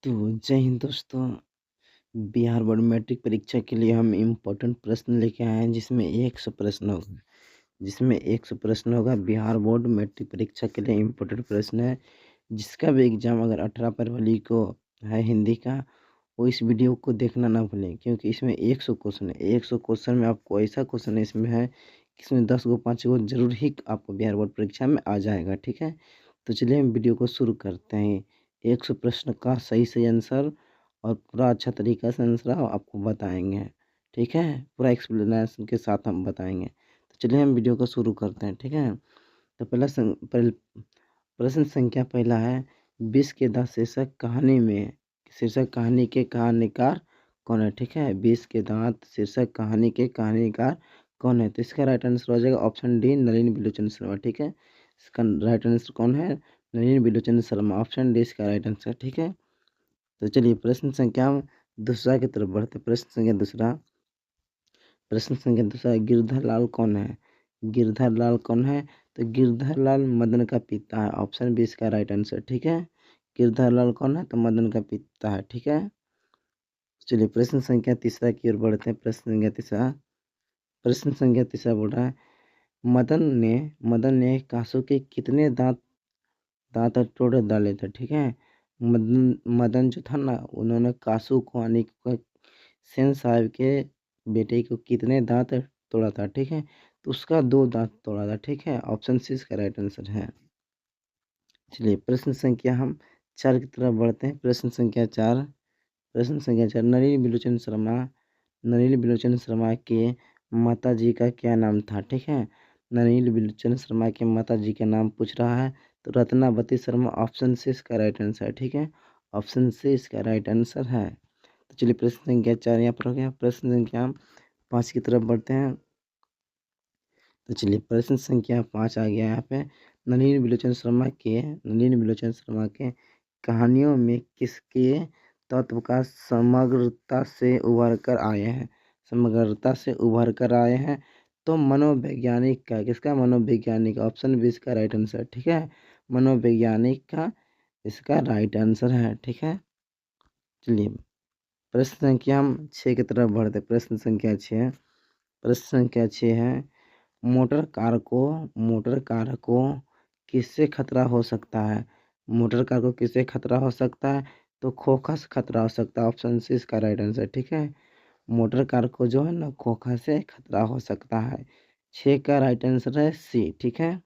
तो जय हिंद दोस्तों। बिहार बोर्ड मैट्रिक परीक्षा के लिए हम इम्पोर्टेंट प्रश्न लेके आए हैं जिसमें 100 प्रश्न होगा। बिहार बोर्ड मैट्रिक परीक्षा के लिए इम्पोर्टेंट प्रश्न है। जिसका भी एग्जाम अगर 18 फरवरी को है हिंदी का, वो इस वीडियो को देखना ना भूलें, क्योंकि इसमें 100 क्वेश्चन है। 100 क्वेश्चन में आपको ऐसा क्वेश्चन इसमें है कि इसमें 10 गो 5 गो जरूर ही आपको बिहार बोर्ड परीक्षा में आ जाएगा। ठीक है, तो चलिए हम वीडियो को शुरू करते हैं। 100 प्रश्न का सही सही आंसर और पूरा अच्छा तरीका से आंसर आपको बताएंगे। ठीक है, पूरा एक्सप्लेनेशन के साथ हम बताएंगे। तो चलिए हम वीडियो को शुरू करते हैं। ठीक है, तो प्रश्न संख्या पहला है, विष के दांत शीर्षक कहानी में शीर्षक कहानी के कहानीकार कौन है। ठीक है, विष के दांत शीर्षक कहानी के कहानीकार कौन है। तो इसका राइट आंसर हो जाएगा ऑप्शन डी, नलिनी बिलोचन शर्मा। ठीक है, इसका राइट आंसर कौन है, नलिनी बिलोचन शर्मा। ऑप्शन डी इसका राइट आंसर। ठीक है, तो चलिए प्रश्न संख्या दूसरा की तरफ बढ़ते। प्रश्न संख्या दूसरा, गिरधर लाल कौन है। गिरधर लाल कौन है, तो गिरधर लाल मदन का पिता है। ऑप्शन बी इसका राइट आंसर। ठीक है, गिरधर लाल कौन है, तो मदन का पिता है। ठीक है, चलिए प्रश्न संख्या तीसरा की ओर बढ़ते हैं। प्रश्न संख्या तीसरा बोल रहा है, मदन ने कासू के कितने दांत दांत तोड़ डाले थे। ठीक है, मदन जो था ना, उन्होंने कासू को यानी सेन साहब के बेटे को कितने दांत तोड़ा था। ठीक है, तो उसका 2 दांत तोड़ा था। ठीक है, ऑप्शन सी इसका राइट आंसर है। चलिए प्रश्न संख्या हम 4 की तरफ बढ़ते हैं। प्रश्न संख्या 4, नलिनी बिलोचन शर्मा के माता जी का क्या नाम था। ठीक है, नलिनी बिलोचन शर्मा के माता जी का नाम पूछ रहा है, तो रत्नावती शर्मा। ऑप्शन सी इसका राइट आंसर है। ठीक है, ऑप्शन सी इसका राइट आंसर है। तो चलिए प्रश्न संख्या 4 यहाँ पर हो गया। प्रश्न संख्या 5 की तरफ बढ़ते हैं। तो चलिए प्रश्न संख्या 5 आ गया यहाँ पे, नलिनी बिलोचन शर्मा के कहानियों में किसके तत्व का समग्रता से उभर कर आए हैं। तो मनोवैज्ञानिक का, किसका, मनोवैज्ञानिक। ऑप्शन बी इसका राइट आंसर। ठीक है, मनोवैज्ञानिक का इसका राइट आंसर है। ठीक है, चलिए प्रश्न संख्या हम 6 की तरफ बढ़ते। प्रश्न संख्या 6 है, मोटर कार को किससे खतरा हो सकता है। मोटर कार को किससे खतरा हो सकता है, तो खोखा से खतरा हो सकता है। ऑप्शन सी इसका राइट आंसर। ठीक है, मोटर कार को जो है ना, खोखा से खतरा हो सकता है। 6 का राइट आंसर है सी। ठीक है,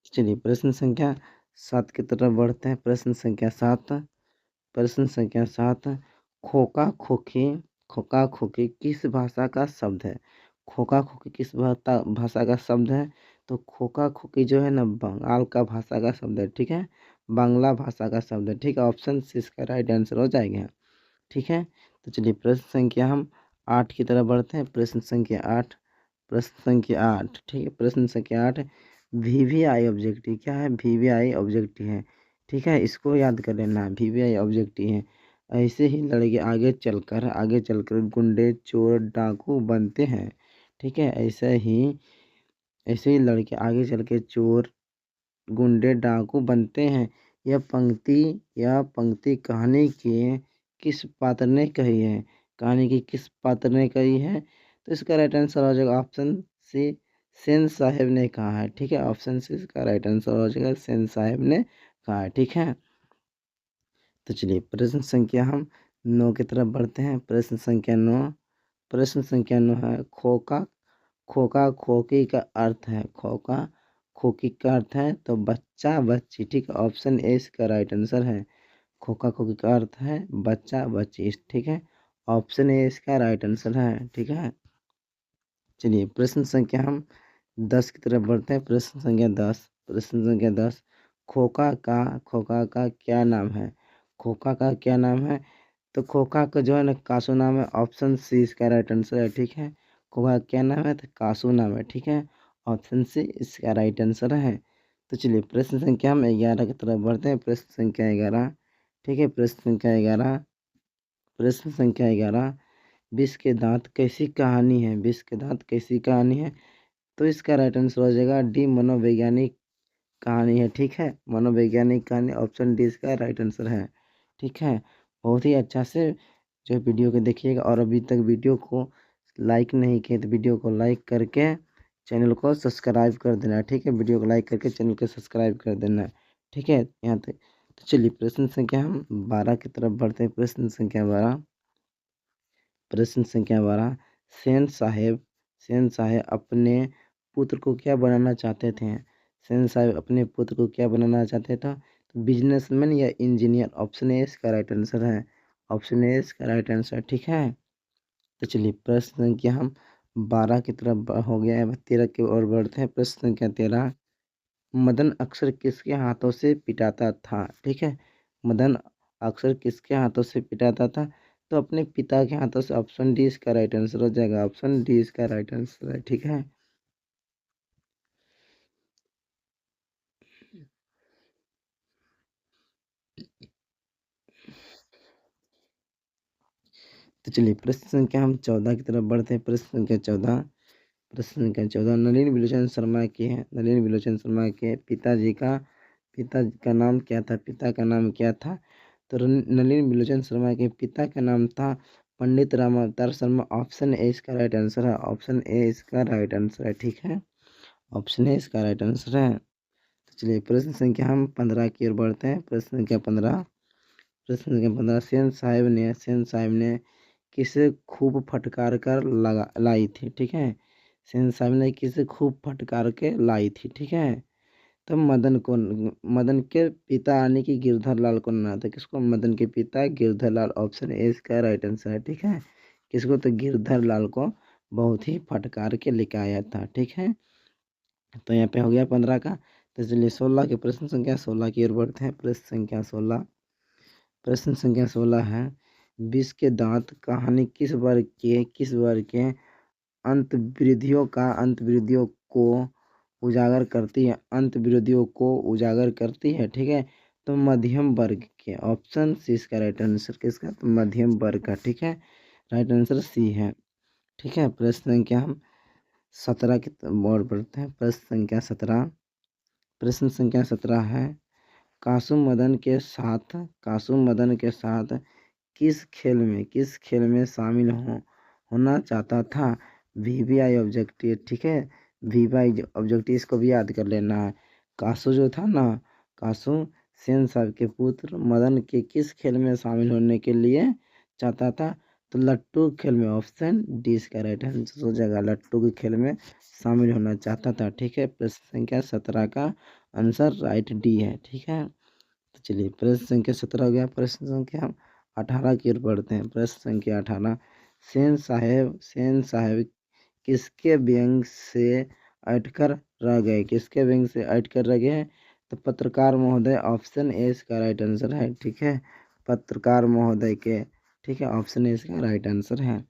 चलिए प्रश्न संख्या 7 की तरफ बढ़ते हैं। प्रश्न संख्या 7, खोका खोखी खोका खोखी किस भाषा का शब्द है। खोका खोखी किस भाषा का शब्द है, तो खोका खोखी जो है ना, बंगाल का भाषा का शब्द है। ठीक है, बांग्ला भाषा का शब्द है। ठीक है, ऑप्शन सी इसका राइट आंसर हो जाएगा। ठीक है, तो चलिए प्रश्न संख्या हम 8 की तरफ बढ़ते हैं। प्रश्न संख्या 8, ठीक है, प्रश्न संख्या 8, वीवीआई ऑब्जेक्टिव क्या है। वीवीआई ऑब्जेक्टिव है। ठीक है, इसको याद कर लेना, वीवीआई ऑब्जेक्टिव है। ऐसे ही लड़के आगे चलकर गुंडे चोर डाकू बनते हैं। ठीक है, ऐसे ही लड़के आगे चल के चोर गुंडे डाकू बनते हैं। यह पंक्ति कहानी के किस पात्र ने कही है। कहानी की किस पात्र ने कही है, तो इसका राइट आंसर हो जाएगा ऑप्शन सी, सेन साहेब ने कहा है। ठीक है, ऑप्शन सी इसका राइट आंसर हो जाएगा, सेन साहेब ने कहा है। ठीक है, तो चलिए प्रश्न संख्या हम 9 की तरफ बढ़ते हैं। प्रश्न संख्या 9 है, खोका खोका खोकी का अर्थ है। खोका खोकी का अर्थ है, तो बच्चा बच्ची। ठीक है, ऑप्शन ए इसका राइट आंसर है। खोका खोकी का अर्थ है बच्चा बच्ची। ठीक है, ऑप्शन ए इसका राइट आंसर है। ठीक है, चलिए प्रश्न संख्या हम 10 की तरफ बढ़ते हैं। प्रश्न संख्या 10, खोका का क्या नाम है। खोका का क्या नाम है, तो खोखा का जो है ना, कासू नाम है। ऑप्शन सी इसका राइट आंसर है। ठीक है, खोखा का क्या नाम है, तो कासू नाम है। ठीक है, ऑप्शन सी इसका राइट आंसर है। तो चलिए प्रश्न संख्या हम 11 की तरफ बढ़ते हैं। प्रश्न संख्या 11, ठीक है, प्रश्न संख्या 11, विष के दांत कैसी कहानी है। विष के दांत कैसी कहानी है, तो इसका राइट आंसर हो जाएगा डी, मनोवैज्ञानिक कहानी है। ठीक है, मनोवैज्ञानिक कहानी। ऑप्शन डी इसका राइट आंसर है। ठीक है, बहुत ही अच्छा से जो वीडियो को देखिएगा, और अभी तक वीडियो को लाइक नहीं किए तो वीडियो को लाइक करके चैनल को सब्सक्राइब कर देना है, ठीक है। वीडियो को लाइक करके चैनल को सब्सक्राइब कर देना है, ठीक है। यहाँ तक तो चलिए प्रश्न संख्या हम 12 की तरफ बढ़ते हैं। प्रश्न संख्या 12, प्रश्न संख्या 12, सेन साहेब अपने पुत्र को क्या बनाना चाहते थे? सेन साहेब अपने पुत्र को क्या बनाना चाहते थे? तो बिजनेसमैन या इंजीनियर। ऑप्शन ए इसका राइट आंसर है, ऑप्शन ए इसका राइट आंसर, ठीक है। तो चलिए प्रश्न संख्या हम 12 की तरफ हो गया है, 13 की ओर बढ़ते हैं। प्रश्न संख्या 13, मदन अक्सर किसके हाथों से पिटाता था? ठीक है, मदन अक्सर किसके हाथों से पिटाता था? तो अपने पिता के हाथों से। ऑप्शन डी इसका राइट आंसर हो जाएगा, ऑप्शन डी इसका राइट आंसर है, ठीक है। तो चलिए प्रश्न संख्या हम 14 की तरफ बढ़ते हैं। प्रश्न संख्या 14, प्रश्न संख्या 14, नलिनी विलोचन शर्मा के हैं, नलिनी विलोचन शर्मा के पिता का नाम क्या था? पिता का नाम क्या था? तो नलिनी विलोचन शर्मा के पिता का नाम था पंडित राम अवतार शर्मा। ऑप्शन ए इसका राइट आंसर है, ऑप्शन ए इसका राइट आंसर है, ठीक है। ऑप्शन ए इसका राइट आंसर है। तो चलिए प्रश्न संख्या हम 15 की ओर बढ़ते हैं। प्रश्न संख्या 15, प्रश्न संख्या 15, सेन साहिब ने किसे खूब फटकार कर लाई थी? ठीक है, सेन साहिब ने किसे खूब फटकार के लाई थी? ठीक है। तो मदन के पिता यानी कि गिरधर लाल को नाम था। किसको? मदन के पिता गिरधर लाल। ऑप्शन ए इसका राइट आंसर है, ठीक है। किसको? तो गिरधर लाल को बहुत ही फटकार के लेके आया था, ठीक है। तो यहाँ पे हो गया 15 का। तो चलिए 16 के प्रश्न संख्या 16 की ओर बढ़ते हैं। प्रश्न संख्या 16, प्रश्न संख्या 16 है, विष के दांत कहानी किस वर्ग के अंतर्विरोधियों को उजागर करती है? अंतर्विरोधियों को उजागर करती है, ठीक है। तो मध्यम वर्ग के। ऑप्शन सी इसका राइट आंसर किसका? तो मध्यम वर्ग का, ठीक है। राइट आंसर सी है, ठीक है। प्रश्न संख्या हम 17 की ओर बढ़ते हैं। प्रश्न संख्या 17 है, कासू मदन के साथ किस खेल में शामिल होना चाहता था? वीवीआई ऑब्जेक्टिव, ठीक है। वीवीआई ऑब्जेक्टिव इसको भी याद कर लेना है। कासू जो था ना, कासू सेन साहब के पुत्र मदन के किस खेल में शामिल होने के लिए चाहता था? तो लट्टू खेल में। ऑप्शन डी इसका राइट आंसर हो जाएगा, लट्टू के खेल में शामिल होना चाहता था, ठीक है। प्रश्न संख्या 17 का आंसर राइट डी है, ठीक है। तो चलिए प्रश्न संख्या 17 हो गया। प्रश्न संख्या 18 की ओर बढ़ते हैं। प्रश्न संख्या 18, सेन साहेब किसके व्यंग से अटकर रह गए? किसके व्यंग से अटकर रह गए? तो पत्रकार महोदय। ऑप्शन ए इसका राइट आंसर है, ठीक है। पत्रकार महोदय के, ठीक है। ऑप्शन ए इसका राइट आंसर है।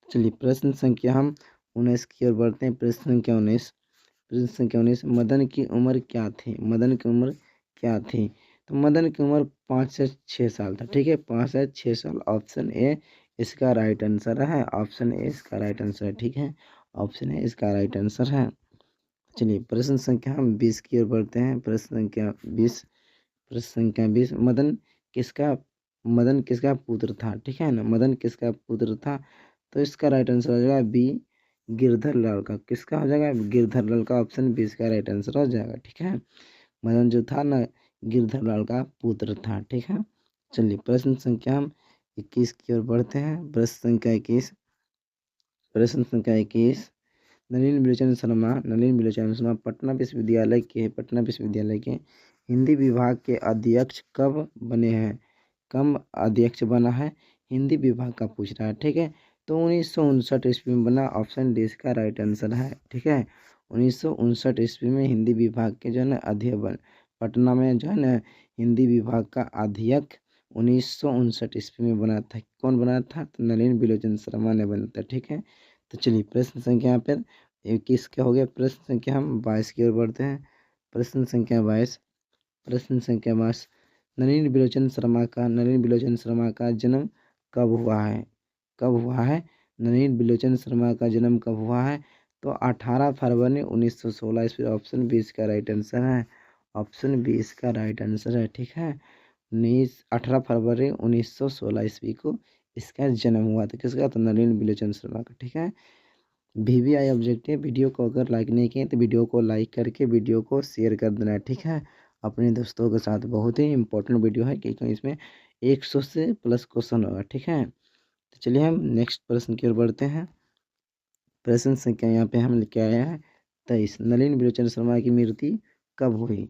चलिए प्रश्न संख्या हम 19 की ओर बढ़ते हैं। प्रश्न संख्या 19, प्रश्न संख्या 19, मदन की उम्र क्या थी? मदन की उम्र क्या थी? तो मदन की उम्र 5 से 6 साल था, ठीक है। 5 से 6 साल। ऑप्शन ए इसका राइट आंसर है, ऑप्शन ए इसका राइट आंसर है, ठीक है। ऑप्शन ए इसका राइट आंसर है। चलिए प्रश्न संख्या हम 20 की ओर बढ़ते हैं। प्रश्न संख्या 20, प्रश्न संख्या 20, किसका मदन किसका पुत्र था? ठीक है ना, मदन किसका पुत्र था? तो इसका राइट आंसर हो जाएगा बी, गिरधर लाल का। किसका हो जाएगा? गिरधर लाल का। ऑप्शन बी इसका राइट आंसर हो जाएगा, ठीक है। मदन जो था ना, गिरधर लाल का पुत्र था, ठीक है। चलिए प्रश्न संख्या हम 21 की ओर बढ़ते हैं। प्रश्न संख्या 21, नलिनी विलोचन शर्मा पटना विश्वविद्यालय के हिंदी विभाग के अध्यक्ष कब बने हैं? कब अध्यक्ष बना है? हिंदी विभाग का पूछ रहा है, ठीक है। तो 1959 ईस्वी में बना। ऑप्शन डी इसका राइट आंसर है, ठीक है। 1959 ईस्वी में हिंदी विभाग के जो है ना अध्यक्ष बन, पटना में जो है ना हिंदी विभाग का अध्यक्ष 1959 ईस्वी में बना था। कौन बना था? तो नलिनी विलोचन शर्मा ने बना था, ठीक है। तो चलिए प्रश्न संख्या यहाँ पर 21 का हो गया। प्रश्न संख्या हम 22 की ओर बढ़ते हैं। प्रश्न संख्या 22, प्रश्न संख्या 22, नलिनी विलोचन शर्मा का जन्म कब हुआ है? कब हुआ है? नलिनी विलोचन शर्मा का जन्म कब हुआ है? तो 18 फरवरी 1916 ईस्वी। ऑप्शन बी इसका राइट आंसर है, ऑप्शन बी इसका राइट आंसर है, ठीक है। 18 फरवरी 1916 ईस्वी को इसका जन्म हुआ था। किसका? तो नलिनी बिलोचन शर्मा का। ठीक है। VVI ऑब्जेक्टिव, वीडियो को अगर लाइक नहीं किए तो वीडियो को लाइक करके वीडियो को शेयर कर देना है। ठीक है, अपने दोस्तों के साथ। बहुत ही इंपॉर्टेंट वीडियो है क्योंकि इसमें 100 से प्लस क्वेश्चन होगा। ठीक है, तो चलिए हम नेक्स्ट प्रश्न की ओर बढ़ते हैं। प्रश्न संख्या यहाँ पे हम लेके आए हैं 23। नलिनी बिलोचन शर्मा की मृत्यु कब हुई?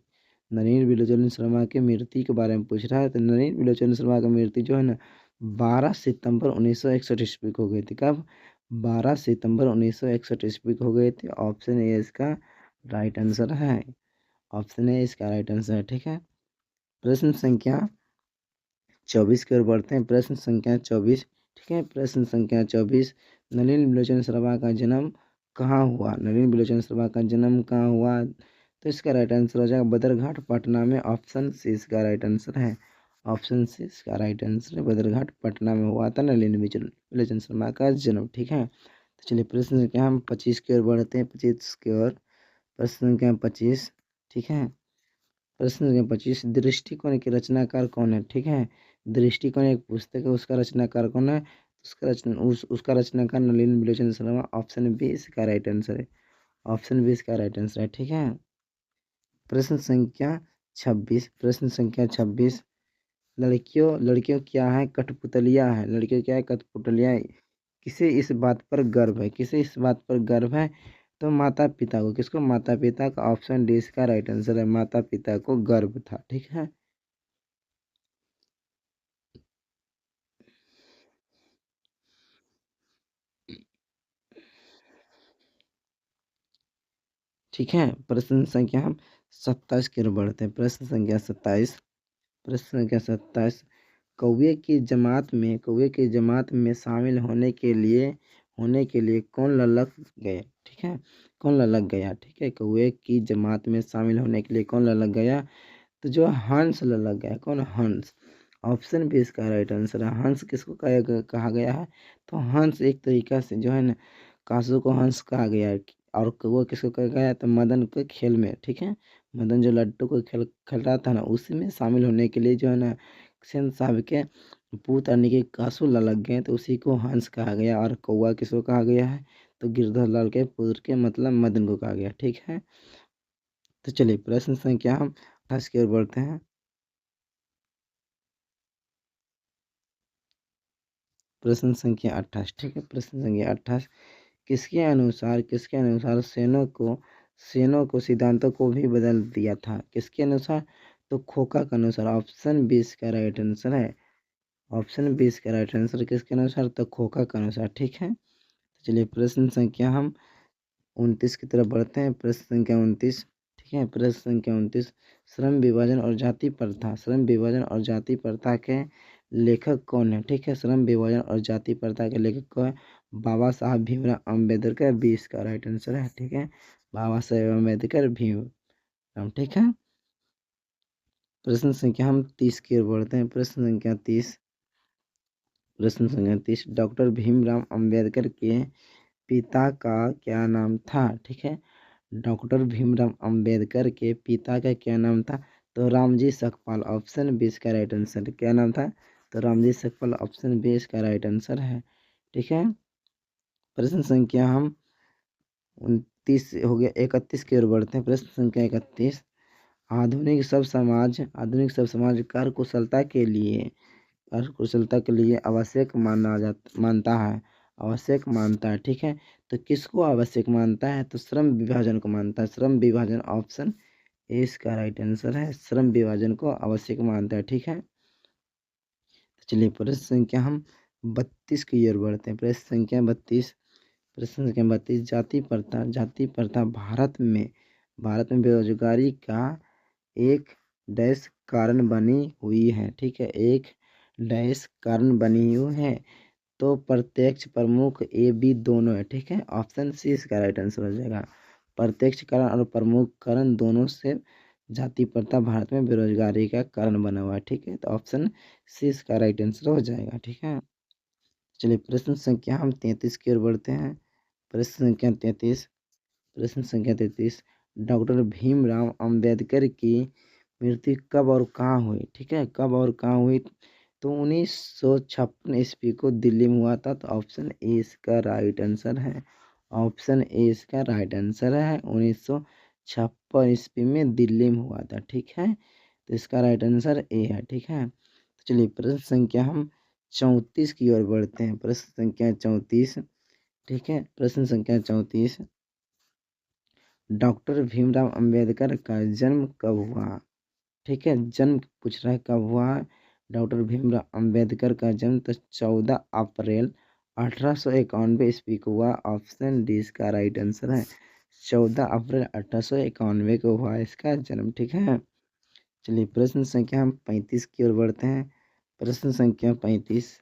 नलिनी बिलोचन शर्मा की मृत्यु के बारे में पूछ रहा है। तो नलिनी बिलोचन शर्मा की मृत्यु जो है ना 12 सितंबर 1961 ईस्वी को हो गई थी। कब? 12 सितंबर 1961 ईस्वी को हो गई थी। ऑप्शन ए इसका राइट आंसर है। ऑप्शन ए इसका राइट आंसर है। ठीक है, प्रश्न संख्या 24 की ओर बढ़ते हैं। प्रश्न संख्या 24। ठीक है, प्रश्न संख्या 24। नलिनी बिलोचन शर्मा का जन्म कहाँ हुआ? नलिनी बिलोचन शर्मा का जन्म कहाँ हुआ? तो इसका राइट आंसर हो जाएगा बदरघाट, पटना में। ऑप्शन सी इसका राइट आंसर है। ऑप्शन सी इसका राइट आंसर है। बदरघाट, पटना में हुआ था नलिनी बिलोचन शर्मा का जन्म। ठीक है, तो चलिए प्रश्न संख्या हम 25 की ओर बढ़ते हैं। 25 की ओर। प्रश्न संख्या 25। ठीक है, प्रश्न संख्या 25। दृष्टिकोण के रचनाकार कौन है? ठीक है, दृष्टिकोण एक पुस्तक है, उसका रचनाकार कौन है? उसका रचनाकार नलिनी बिलोचन शर्मा। ऑप्शन बी इसका राइट आंसर है। ऑप्शन बी इसका राइट आंसर है। ठीक है, प्रश्न संख्या 26। प्रश्न संख्या 26। लड़कियों लड़कियों क्या है? कठपुतलियाँ है। लड़कियों क्या है? कठपुतलियाँ। किसे इस बात पर गर्व है? किसे इस बात पर गर्व है? तो माता पिता को। किसको? माता पिता का। ऑप्शन डी इसका राइट आंसर है। माता पिता को गर्व था। ठीक है, ठीक है, प्रश्न संख्या हम 27 की ओर बढ़ते हैं। प्रश्न संख्या 27। प्रश्न संख्या 27। कौवे की जमात में शामिल होने के लिए कौन ललक गया? ठीक है, कौन ललक गया? ठीक है, कौवे की जमात में शामिल होने के लिए कौन ललक गया? तो जो हंस ललक गया। कौन? हंस। ऑप्शन भी इसका राइट आंसर है। हंस किसको कहा गया है? तो हंस एक तरीका से जो है ना कासू को हंस कहा गया है। और वो किसको कहा गया है? तो मदन के खेल में। ठीक है, मदन जो लड्डू को खेल खेल रहा था ना उसी में शामिल होने के लिए जो है ना सेन साहब के पूत यानी कि कासू ललक गए तो उसी को हंस कहा गया। और कौवा किसको कहा गया है? तो गिरधर लाल के पुत्र के मतलब मदन को कहा गया। ठीक है, तो चलिए प्रश्न संख्या हम 28 की ओर बढ़ते हैं। प्रश्न संख्या 28। ठीक है, प्रश्न संख्या 28। किसके अनुसार सेनों को सिद्धांतों को भी बदल दिया था? किसके अनुसार? तो खोका के अनुसार। ऑप्शन बी इसका राइट आंसर है। ऑप्शन बी इसका राइट आंसर किसके अनुसार? तो खोका के अनुसार। ठीक है, तो चलिए प्रश्न संख्या हम 29 की तरफ बढ़ते हैं। प्रश्न संख्या 29। ठीक है, प्रश्न संख्या 29। श्रम विभाजन और जाति प्रथा के लेखक कौन है? ठीक है, श्रम विभाजन और जाति प्रथा के लेखक कौन है? बाबा साहब भीमराव अम्बेडकर। बी इसका राइट आंसर है। ठीक है, बाबा साहेब अम्बेडकर भीमराव। ठीक है, प्रश्न संख्या हम 30 की ओर बढ़ते हैं। प्रश्न संख्या 30। प्रश्न संख्या 30। डॉक्टर भीमराव अम्बेडकर के पिता का क्या नाम था? ठीक है, डॉक्टर भीमराव अंबेडकर के पिता का क्या नाम था? तो रामजी सकपाल। ऑप्शन बी इसका राइट आंसर। क्या नाम था? तो रामजी सकपाल। ऑप्शन बी इसका राइट आंसर है। ठीक है, प्रश्न संख्या हम 29 हो गया, 31 की ओर बढ़ते हैं। प्रश्न संख्या 31। आधुनिक सब समाज कार्यकुशलता के लिए आवश्यक मानता है। आवश्यक मानता है। ठीक है, तो किसको आवश्यक मानता है? तो श्रम विभाजन को मानता है। श्रम विभाजन। ऑप्शन ए इसका राइट आंसर है। श्रम विभाजन को आवश्यक मानता है। ठीक है, तो चलिए प्रश्न संख्या हम 32 की ओर बढ़ते हैं। प्रश्न संख्या 32। प्रश्न संख्या 32। जाति प्रथा भारत में बेरोजगारी का एक डैश कारण बनी हुई है। ठीक है, एक डैश कारण बनी हुई है। तो प्रत्यक्ष प्रमुख ए बी दोनों है। ठीक है, ऑप्शन सी इसका राइट आंसर हो जाएगा। प्रत्यक्ष कारण और प्रमुख कारण दोनों से जाति प्रथा भारत में बेरोजगारी का कारण बना हुआ है। ठीक है, तो ऑप्शन सी इसका राइट आंसर हो जाएगा। ठीक है, चलिए प्रश्न संख्या हम 33 की ओर बढ़ते हैं। प्रश्न संख्या 33। प्रश्न संख्या 33। डॉक्टर भीमराव अंबेडकर की मृत्यु कब और कहाँ हुई, ठीक है, कब और कहाँ हुई? तो 1956 ईस्वी को दिल्ली में हुआ था। तो ऑप्शन ए इसका राइट आंसर है। ऑप्शन ए इसका राइट आंसर है। 1956 ईस्वी में दिल्ली में हुआ था, ठीक है। तो इसका राइट आंसर ए है, ठीक है। तो चलिए प्रश्न संख्या हम 34 की ओर बढ़ते हैं। प्रश्न संख्या 34, ठीक है। प्रश्न संख्या 34, डॉक्टर भीमराव अंबेडकर का जन्म कब हुआ? ठीक है, जन्म पूछ रहा है कब हुआ है। डॉक्टर भीमराव अंबेडकर का जन्म तो 14 अप्रैल 1891 ईस्वी को हुआ। ऑप्शन डी इसका राइट आंसर है। 14 अप्रैल 1891 को हुआ इसका जन्म, ठीक है। चलिए प्रश्न संख्या हम 35 की ओर बढ़ते हैं। प्रश्न संख्या 35,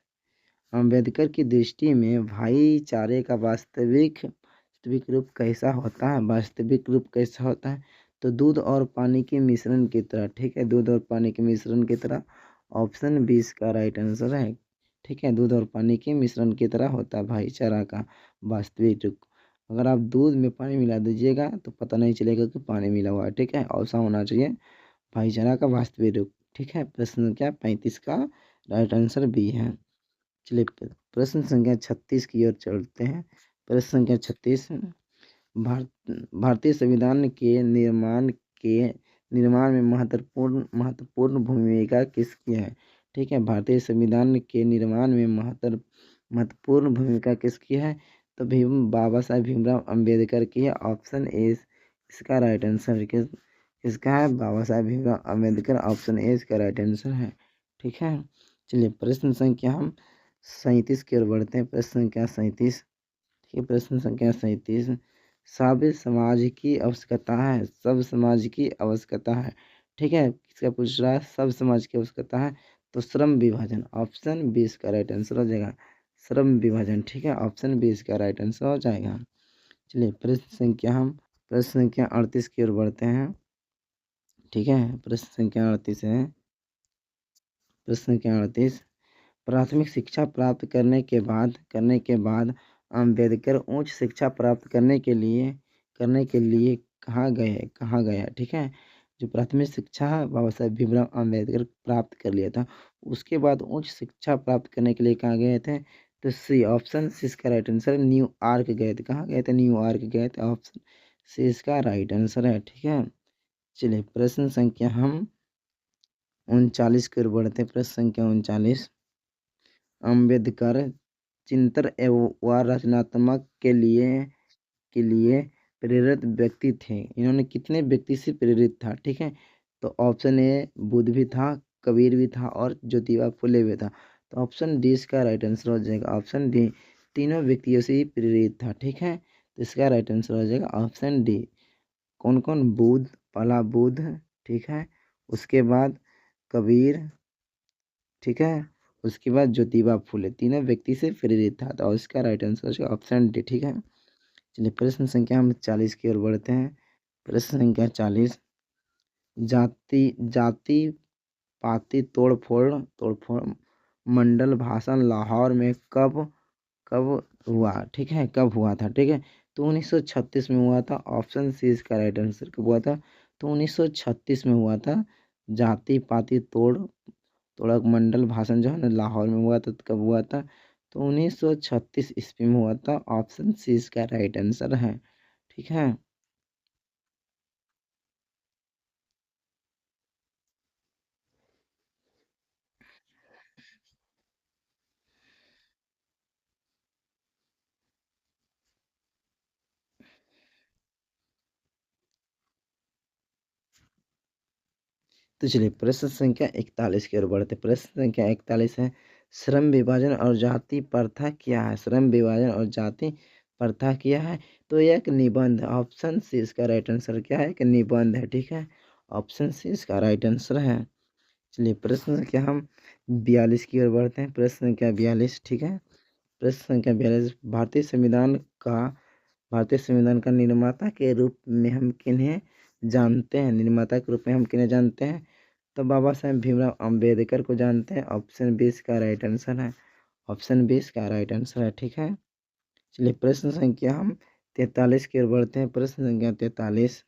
अम्बेडकर की दृष्टि में भाईचारे का वास्तविक वास्तविक रूप कैसा होता है? वास्तविक रूप कैसा होता है? तो दूध और पानी के मिश्रण की तरह, ठीक है, दूध और पानी के मिश्रण की तरह। ऑप्शन बी इसका राइट आंसर है, ठीक है। दूध और पानी के मिश्रण की तरह होता है भाईचारा का वास्तविक रूप। अगर आप दूध में पानी मिला दीजिएगा तो पता नहीं चलेगा कि पानी मिला हुआ है, ठीक है। ऐसा होना चाहिए भाईचारा का वास्तविक रूप, ठीक है। प्रश्न संख्या 35 का राइट आंसर बी है। चलिए प्रश्न संख्या 36 की ओर चलते हैं। प्रश्न संख्या 36, भारतीय संविधान के निर्माण में महत्वपूर्ण भूमिका किसकी है? ठीक है, भारतीय संविधान के निर्माण में महत्वपूर्ण भूमिका किसकी है? तो बाबा साहेब भीमराव अंबेडकर की है। ऑप्शन ए इसका राइट आंसर किसका है? बाबा साहेब भीमराव अंबेडकर। ऑप्शन ए इसका राइट आंसर है, ठीक है। चलिए प्रश्न संख्या हम 37 की ओर बढ़ते हैं। प्रश्न संख्या 37, ठीक है। प्रश्न संख्या 37, सब समाज की आवश्यकता है, सब समाज की आवश्यकता है, ठीक है। किसका पूछ रहा है? सब समाज की आवश्यकता है। तो श्रम विभाजन, ऑप्शन बी इसका राइट आंसर हो जाएगा। श्रम विभाजन, ठीक है। ऑप्शन बी इसका राइट आंसर हो जाएगा। चलिए प्रश्न संख्या 38 की ओर बढ़ते हैं, ठीक है। प्रश्न संख्या 38 है। प्रश्न संख्या 38, प्राथमिक शिक्षा प्राप्त करने के बाद अम्बेडकर उच्च शिक्षा प्राप्त करने के लिए कहाँ गया, ठीक है। जो प्राथमिक शिक्षा है बाबा साहेब भीमराव अम्बेडकर प्राप्त कर लिया था, उसके बाद उच्च शिक्षा प्राप्त करने के लिए कहाँ गए थे? तो सी, ऑप्शन सी इसका राइट आंसर। न्यूयॉर्क गए थे। कहाँ गए थे? न्यूयॉर्क गए थे। ऑप्शन सी इसका राइट आंसर है, ठीक है। चलिए प्रश्न संख्या हम 39 की ओर बढ़ते हैं। प्रश्न संख्या 39, अम्बेडकर चिंतन व रचनात्मक के लिए प्रेरित व्यक्ति थे। इन्होंने कितने व्यक्ति से प्रेरित था, ठीक है। तो ऑप्शन ए बुद्ध भी था, कबीर भी था और ज्योतिबा फुले भी था। तो ऑप्शन डी इसका राइट आंसर हो जाएगा। ऑप्शन डी, तीनों व्यक्तियों से ही प्रेरित था, ठीक है। तो इसका राइट आंसर हो जाएगा ऑप्शन डी। कौन कौन? बुद्ध, पहला बुद्ध, ठीक है। उसके बाद कबीर, ठीक है। उसके बाद ज्योतिबा फुले, तीनों व्यक्ति से प्रेरित था। तो इसका राइट आंसर है ऑप्शन डी, ठीक है। चलिए प्रश्न संख्या हम 40 की ओर बढ़ते हैं। प्रश्न संख्या 40, जाति जाति पाति तोड़फोड़ मंडल भाषण लाहौर में कब कब हुआ, ठीक है, कब हुआ था, ठीक है। तो 1936 में हुआ था। ऑप्शन सी इसका राइट आंसर कब हुआ था? तो 1936 में हुआ था। जाति पाति तोड़क मंडल भाषण जो है ना लाहौर में हुआ था। तो कब हुआ था? तो 1936 ईस्वी में हुआ था। ऑप्शन सी इसका राइट आंसर है, ठीक है। तो चलिए प्रश्न संख्या 41 की ओर बढ़ते। प्रश्न संख्या 41 है, श्रम विभाजन और जाति प्रथा क्या है? श्रम विभाजन और जाति प्रथा क्या है? तो यह एक निबंध है। ऑप्शन सी इसका राइट आंसर क्या है? कि निबंध है, ठीक है। ऑप्शन सी इसका राइट आंसर है। चलिए प्रश्न संख्या हम 42 की ओर बढ़ते हैं। प्रश्न संख्या 42, ठीक है। प्रश्न संख्या 42, भारतीय संविधान का निर्माता के रूप में हम किन्हें जानते हैं? निर्माता के रूप में हम किन्हें जानते हैं? तो बाबा साहेब भीमराव अम्बेडकर को जानते हैं। ऑप्शन बी इसका राइट आंसर है। ऑप्शन बी इसका राइट आंसर है, ठीक है। चलिए प्रश्न संख्या हम 43 की ओर बढ़ते हैं। प्रश्न संख्या 43,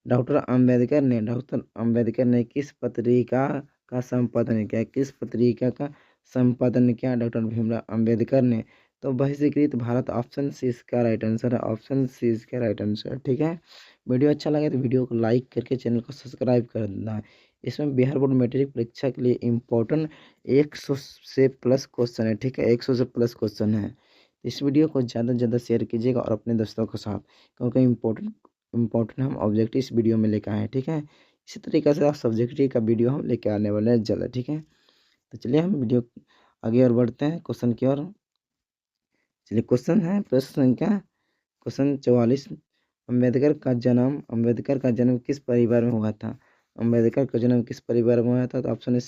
डॉक्टर अम्बेडकर ने किस पत्रिका का संपादन किया? किस पत्रिका का संपादन किया डॉक्टर भीमराव अम्बेडकर ने? तो बहिष्कृत भारत, ऑप्शन सी इसका राइट आंसर है, ऑप्शन सी इसका राइट आंसर। ठीक है, वीडियो अच्छा लगे तो वीडियो को लाइक करके चैनल को सब्सक्राइब कर देना है। इसमें बिहार बोर्ड मैट्रिक परीक्षा के लिए इम्पोर्टेंट 100 से प्लस क्वेश्चन है। ठीक है, 100 से प्लस क्वेश्चन है। इस वीडियो को ज़्यादा से ज़्यादा शेयर कीजिएगा और अपने दोस्तों के साथ, क्योंकि इम्पोर्टेंट हम ऑब्जेक्टिव इस वीडियो में लेकर आए हैं। ठीक है, इसी तरीके से आप सब्जेक्टिव का वीडियो हम लेकर आने वाले हैं जल्द। ठीक है, तो चलिए हम वीडियो आगे और बढ़ते हैं क्वेश्चन की ओर। चलिए क्वेश्चन है प्रश्न संख्या क्वेश्चन 44। अम्बेडकर का जन्म किस परिवार में हुआ था? अम्बेडकर का जन्म किस परिवार में हुआ था? तो ऑप्शन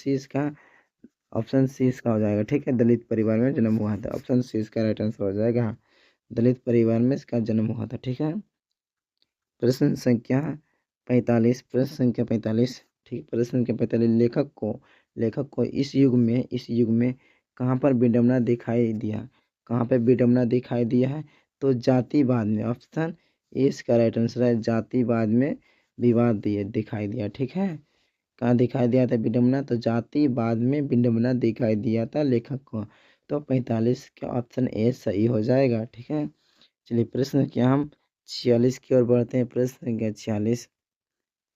सी इसका हो जाएगा। ठीक है, दलित परिवार में जन्म हुआ था। ऑप्शन सी इसका राइट आंसर हो जाएगा, दलित परिवार में इसका जन्म हुआ था। ठीक है, प्रश्न संख्या 45। प्रश्न संख्या 45। ठीक, प्रश्न संख्या 45। लेखक को इस युग में कहाँ पर विडंबना दिखाई दिया? कहाँ पे विडंबना दिखाई दिया है? तो जातिवाद में। ऑप्शन ए इसका राइट आंसर है, जातिवाद में विवाद दिखाई दिया। ठीक है, कहाँ दिखाई दिया था विडंबना? तो जातिवाद में विडंबना दिखाई दिया था लेखक को। तो 45 का ऑप्शन ए सही हो जाएगा। ठीक है, चलिए प्रश्न क्या हम 46 की ओर बढ़ते हैं। प्रश्न संख्या 46।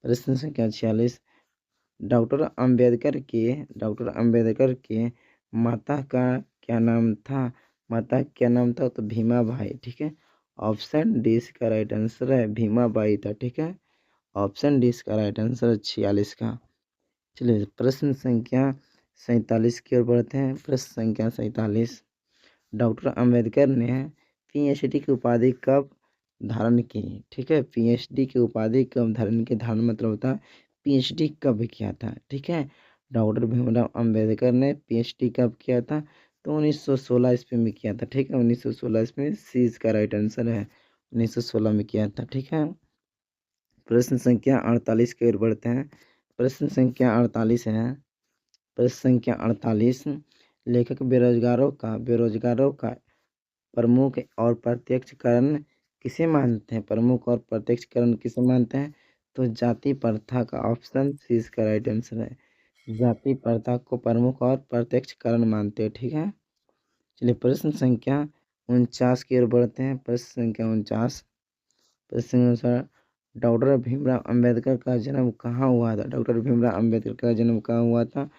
प्रश्न संख्या 46। डॉक्टर अंबेडकर के माता का क्या नाम था? माता का क्या नाम था? तो भीमा भाई। ठीक है, ऑप्शन डी इसका राइट आंसर है, भीमा बाई था। ठीक है, ऑप्शन डी इसका राइट आंसर है 46 का। चलिए प्रश्न संख्या 47 की ओर बढ़ते हैं। प्रश्न संख्या 47। डॉक्टर अंबेडकर ने पीएचडी की उपाधि कब धारण की? ठीक है, पीएचडी की उपाधि कब धारण की? धारण मतलब होता है पीएचडी कब किया था। ठीक है, डॉक्टर भीमराव अंबेडकर ने पीएचडी कब किया था? तो 1916 ईस्वी में किया था। ठीक है, 1916 ईस्वी में, सी इसका राइट आंसर है, 1916 में किया था। ठीक है, प्रश्न संख्या 48 की ओर बढ़ते हैं। प्रश्न संख्या 48 है। प्रश्न संख्या 48। लेखक बेरोजगारों का प्रमुख और प्रत्यक्ष कारण किसे मानते हैं? प्रमुख और प्रत्यक्ष कारण किसे मानते हैं? तो जाति प्रथा का। ऑप्शन सी इसका राइट आंसर है, जाति प्रथा को प्रमुख और प्रत्यक्ष कारण मानते हैं। ठीक है, चलिए प्रश्न संख्या 49 की ओर बढ़ते हैं। प्रश्न संख्या 49। प्रश्न अनुसार डॉक्टर भीमराव अंबेडकर का जन्म कहाँ हुआ था? डॉक्टर भीमराव अंबेडकर का जन्म कहाँ हुआ था?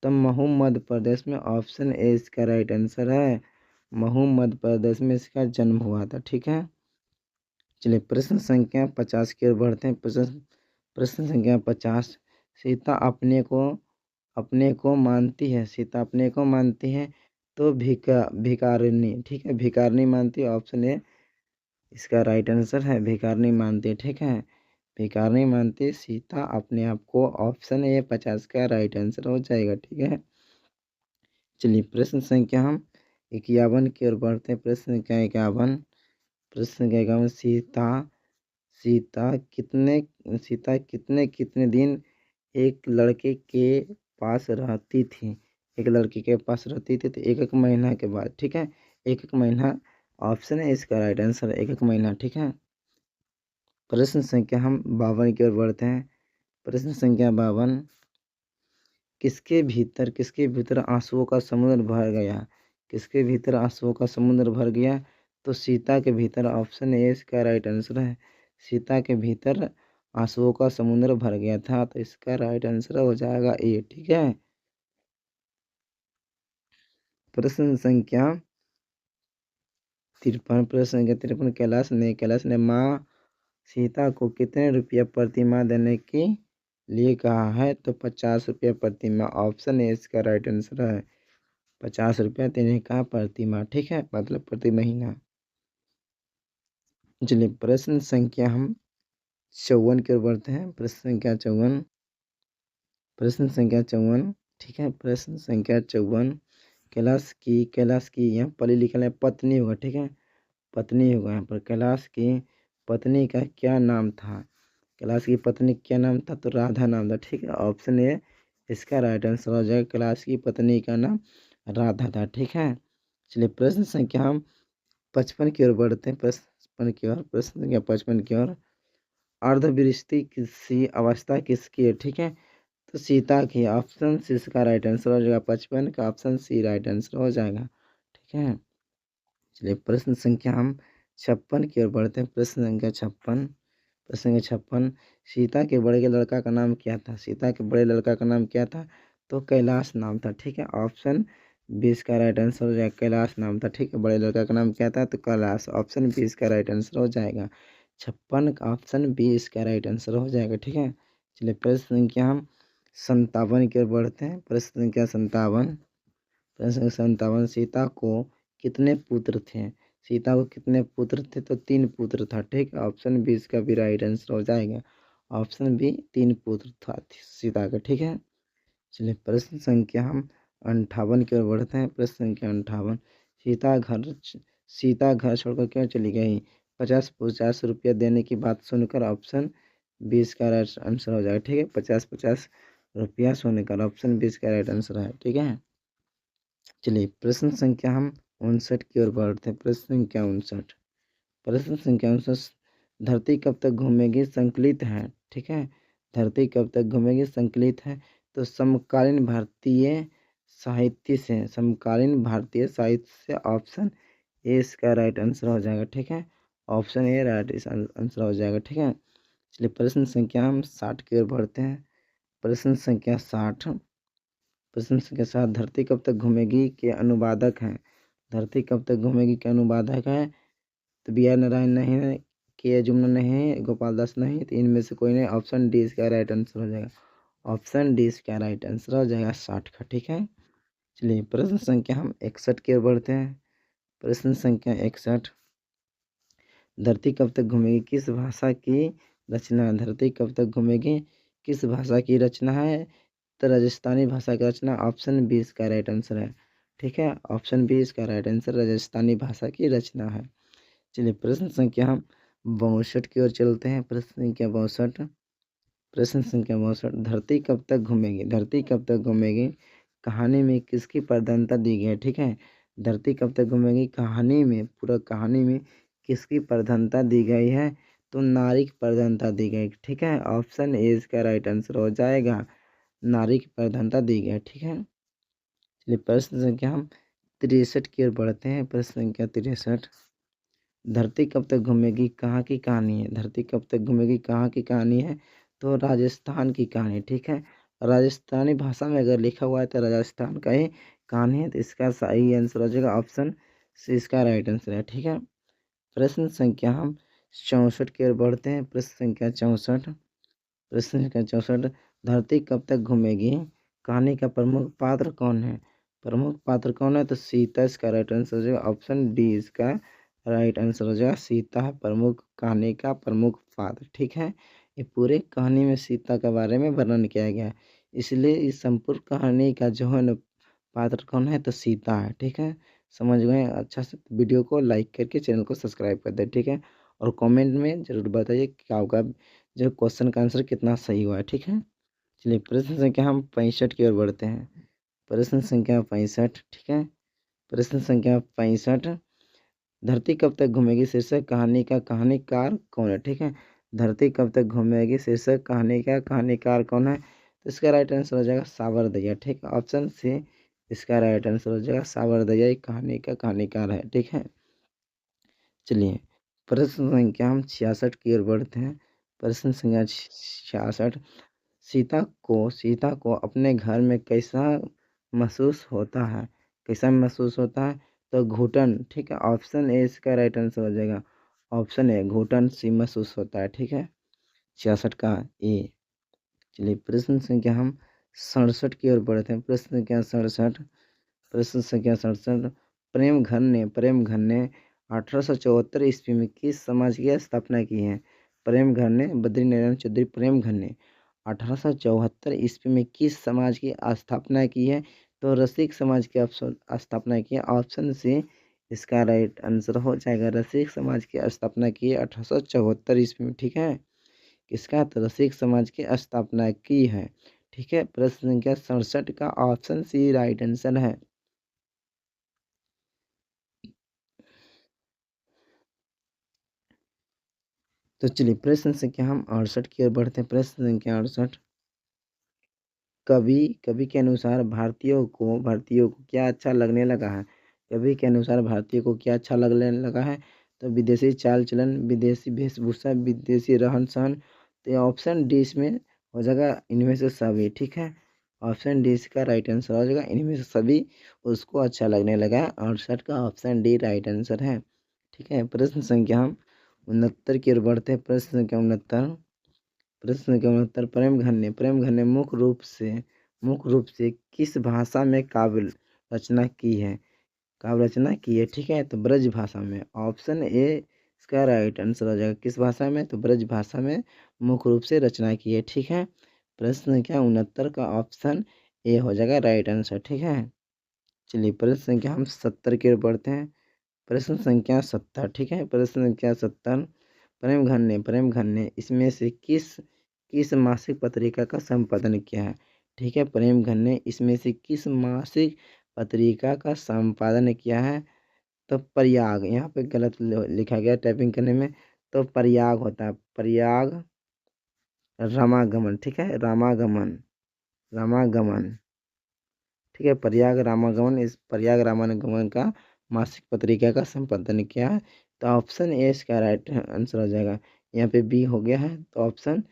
तो महू मध्य प्रदेश में। ऑप्शन ए इसका राइट आंसर है, महू मध्य प्रदेश में इसका जन्म हुआ था। ठीक है, चलिए प्रश्न संख्या 50 की ओर बढ़ते हैं। प्रश्न संख्या 50। सीता अपने को मानती है, सीता अपने को मानती है तो भिकारिणी। ठीक है, भिकारिणी मानती है। ऑप्शन ए इसका राइट आंसर है, भिखारिणी मानती है। ठीक है, भिखारिणी मानती सीता अपने आप को। ऑप्शन ए 50 का राइट आंसर हो जाएगा। ठीक है, चलिए प्रश्न संख्या हम 51 की ओर बढ़ते हैं। प्रश्न संख्या 51। प्रश्न संख्या 51। सीता कितने कितने कितने दिन एक लड़के के पास रहती थी? एक लड़के के पास रहती थी तो एक एक महीना के बाद। ठीक है, एक एक महीना। ऑप्शन है इसका राइट आंसर, एक एक महीना। ठीक है, प्रश्न संख्या हम 52 की ओर बढ़ते हैं। प्रश्न संख्या 52। किसके भीतर आंसुओं का समुद्र भर गया? किसके भीतर आंसुओं का समुद्र भर गया? तो सीता के भीतर। ऑप्शन ए इसका राइट आंसर है, सीता के भीतर आंसुओं का समुद्र भर गया था। तो इसका राइट आंसर हो जाएगा ए। ठीक है, प्रश्न संख्या 53। प्रश्न संख्या 53। कैलाश ने माँ सीता को कितने रुपया प्रति माह देने के लिए कहा है? तो 50 रुपया प्रति माह। ऑप्शन ए इसका राइट आंसर है, 50 रुपया देने का प्रति माह। ठीक है, मतलब प्रति महीना। चलिए प्रश्न संख्या हम 54 की ओर बढ़ते हैं। प्रश्न संख्या 54। प्रश्न संख्या 54। ठीक है, प्रश्न संख्या 54। कैलाश की यहाँ पढ़ी लिखल है पत्नी होगा। ठीक है, पत्नी होगा यहाँ पर। कैलाश की पत्नी का क्या नाम था? कैलाश की पत्नी का क्या नाम था? तो राधा नाम था। ठीक है, ऑप्शन ए इसका राइट आंसर हो जाएगा, कैलाश की पत्नी का नाम राधा था। ठीक है, चलिए प्रश्न संख्या हम 55 की ओर बढ़ते हैं। प्रश्न 55 की ओर। प्रश्न संख्या 55 की ओर। अर्धवृष्टि किसी अवस्था किसकी है, ठीक है। तो सीता की, ऑप्शन सी इसका राइट आंसर हो जाएगा। 55 का ऑप्शन सी राइट आंसर हो जाएगा, ठीक है। चलिए प्रश्न संख्या हम 56 की ओर बढ़ते हैं। प्रश्न संख्या 56, प्रश्न संख्या 56, सीता के बड़े लड़का का नाम क्या था? सीता के बड़े लड़का का नाम क्या था? तो कैलाश नाम था, ठीक है। ऑप्शन 20 का राइट आंसर हो जाएगा, कैलाश नाम था, ठीक है। बड़े लड़का का नाम क्या था? तो कैलाश, ऑप्शन 20 का राइट आंसर हो जाएगा। 56 का ऑप्शन 20 का राइट आंसर हो जाएगा, ठीक है। चलिए प्रश्न संख्या हम 57 की ओर बढ़ते हैं। प्रश्न संख्या 57, प्रश्न 57, सीता को कितने पुत्र थे? सीता को कितने पुत्र थे? तो 3 पुत्र था, ठीक है। ऑप्शन 20 का भी राइट आंसर हो जाएगा। ऑप्शन बी 3 पुत्र था सीता का, ठीक है। चलिए प्रश्न संख्या हम 58 की ओर बढ़ते हैं। प्रश्न संख्या 58, सीता घर छोड़कर क्यों चली गई? 50-50 रुपया देने की बात सुनकर, ऑप्शन 20 का राइट आंसर हो जाएगा, ठीक है। 50-50 रुपया सुनकर, ऑप्शन 20 का राइट आंसर है, ठीक है। चलिए प्रश्न संख्या हम 59 की ओर बढ़ते हैं। प्रश्न संख्या 59, प्रश्न संख्या 59, धरती कब तक घूमेगी संकलित है, ठीक है। धरती कब तक घूमेगी संकलित है। तो समकालीन भारतीय साहित्य से, ऑप्शन ए इसका राइट आंसर हो जाएगा, ठीक है। ऑप्शन ए राइट आंसर हो जाएगा, ठीक है। चलिए प्रश्न संख्या हम 60 की ओर बढ़ते हैं। प्रश्न संख्या 60, प्रश्न संख्या 60, धरती कब तक घूमेगी के अनुवादक हैं? धरती कब तक घूमेगी के अनुवादक हैं? तो बी आर नारायण नहीं है, के जुम्मन नहीं है, गोपाल दास नहीं, तो इनमें से कोई नहीं। ऑप्शन डी इसका राइट आंसर हो जाएगा। ऑप्शन डी इसका राइट आंसर हो जाएगा 60 का, ठीक है। चलिए प्रश्न संख्या हम 61 की ओर बढ़ते हैं। प्रश्न संख्या 61, धरती कब तक घूमेगी किस भाषा की रचना? धरती कब तक घूमेगी किस भाषा की रचना है? तो राजस्थानी भाषा की रचना, ऑप्शन 20 का राइट आंसर है, ठीक है। ऑप्शन 20 का राइट आंसर राजस्थानी भाषा की रचना है। चलिए प्रश्न संख्या हम 62 की ओर चलते हैं। प्रश्न संख्या 62, प्रश्न संख्या 62, धरती कब तक घूमेगी? धरती कब तक घूमेगी कहानी में किसकी प्रधानता दी गई है, ठीक है। धरती कब तक घूमेगी कहानी में, पूरा कहानी में किसकी प्रधानता दी गई है? तो नारी की प्रधानता दी गई, ठीक है। ऑप्शन ए इसका राइट आंसर हो जाएगा, नारी की प्रधानता दी गई, ठीक है। चलिए प्रश्न संख्या हम 63 की ओर बढ़ते हैं। प्रश्न संख्या 63, धरती कब तक घूमेगी कहाँ की कहानी है? धरती कब तक घूमेगी कहाँ की कहानी है? तो राजस्थान की कहानी, ठीक है। राजस्थानी भाषा में अगर लिखा हुआ है तो राजस्थान का ही कहानी है, तो इसका सही आंसर हो जाएगा, ऑप्शन सी इसका राइट आंसर है, ठीक है। प्रश्न संख्या हम 64 की ओर बढ़ते हैं। प्रश्न संख्या 64, प्रश्न संख्या 64, धरती कब तक घूमेगी कहानी का प्रमुख पात्र कौन है? प्रमुख पात्र कौन है? तो सीता इसका राइट आंसर हो जाएगा, ऑप्शन डी इसका राइट आंसर हो जाएगा। सीता है प्रमुख कहानी का प्रमुख पात्र, ठीक है। ये पूरे कहानी में सीता के बारे में वर्णन किया गया है, इसलिए इस संपूर्ण कहानी का जो है न पात्र कौन है? तो सीता है, ठीक है। समझ गए अच्छा से? वीडियो को लाइक करके चैनल को सब्सक्राइब कर दे, ठीक है। और कमेंट में ज़रूर बताइए क्या होगा, जो क्वेश्चन का आंसर कितना सही हुआ है, ठीक है। चलिए प्रश्न संख्या हम 65 की ओर बढ़ते हैं। प्रश्न संख्या 65, ठीक है। प्रश्न संख्या 65, धरती कब तक घूमेगी शीर्षक कहानी का कहानीकार कौन है, ठीक है। धरती कब तक घूमेगी शीर्षक कहानी का कहानीकार कौन है? तो इसका राइट आंसर हो जाएगा सावरदैया, ठीक है। ऑप्शन सी इसका राइट आंसर हो जाएगा, सावरदैया एक कहानी का कहानीकार है, ठीक है। चलिए प्रश्न संख्या हम 66 की ओर बढ़ते हैं। प्रश्न संख्या 66, सीता को अपने घर में कैसा महसूस होता है? कैसा महसूस होता है? तो घुटन, ठीक है। ऑप्शन ए इसका राइट आंसर हो जाएगा, ऑप्शन ए घुटन सी महसूस होता है, ठीक है। 66 का ए। चलिए प्रश्न संख्या हम 67 की ओर बढ़ते हैं। प्रश्न संख्या 67, प्रश्न संख्या 67, प्रेमघर ने 1874 ईस्वी में किस समाज की स्थापना की है? प्रेमघर ने, बद्रीनारायण चौधरी प्रेमघर ने 1874 ईस्वी में किस समाज की स्थापना की है? तो रसिक समाज की स्थापना की है, ऑप्शन सी इसका राइट आंसर हो जाएगा। रसिक समाज की स्थापना की है 1874 ईस्वी में, ठीक है। किसका? तो रसिक समाज की स्थापना की है, ठीक है। प्रश्न संख्या 67 का ऑप्शन सी राइट आंसर है। तो चलिए प्रश्न संख्या हम 68 की ओर बढ़ते हैं। प्रश्न संख्या 68, कवि कवि के अनुसार भारतीयों को क्या अच्छा लगने लगा है? कवि के अनुसार भारतीयों को क्या अच्छा लगने लगा है? तो विदेशी चाल चलन, विदेशी वेशभूषा, विदेशी रहन सहन। तो ये ऑप्शन डी इसमें हो जाएगा, इनमें से सभी। ठीक है, ऑप्शन डी इसका राइट आंसर हो जाएगा, इनमें से सभी उसको अच्छा लगने लगा है। 68 का ऑप्शन डी राइट आंसर है। ठीक है, प्रश्न संख्या हम 69 की ओर बढ़ते हैं। प्रश्न संख्या 69, प्रश्न के उत्तर, प्रेमघन ने मुख्य रूप से किस भाषा में काव्य रचना की है? ठीक है, तो ब्रज भाषा में। ऑप्शन ए इसका राइट आंसर हो जाएगा। किस भाषा में? तो ब्रज भाषा में मुख्य रूप से रचना की है। ठीक है, प्रश्न संख्या 69 का ऑप्शन ए हो जाएगा राइट आंसर। ठीक है, चलिए प्रश्न संख्या हम 70 की ओर बढ़ते हैं। प्रश्न संख्या 70, ठीक है, प्रश्न संख्या 70, प्रेमघन ने इसमें से किस किस मासिक पत्रिका का संपादन किया है? ठीक है, प्रेमघन ने इसमें से किस मासिक पत्रिका का संपादन किया है? तो प्रयाग, यहाँ पे गलत लिखा गया टाइपिंग करने में। तो प्रयाग होता है, प्रयाग रामागमन। ठीक है, रामागमन, रामागमन। ठीक है, प्रयाग रामागमन, इस प्रयाग रामागमन का मासिक पत्रिका का संपादन किया है। तो ऑप्शन ए इसका राइट आंसर हो जाएगा। यहाँ पे बी हो गया है, तो ऑप्शन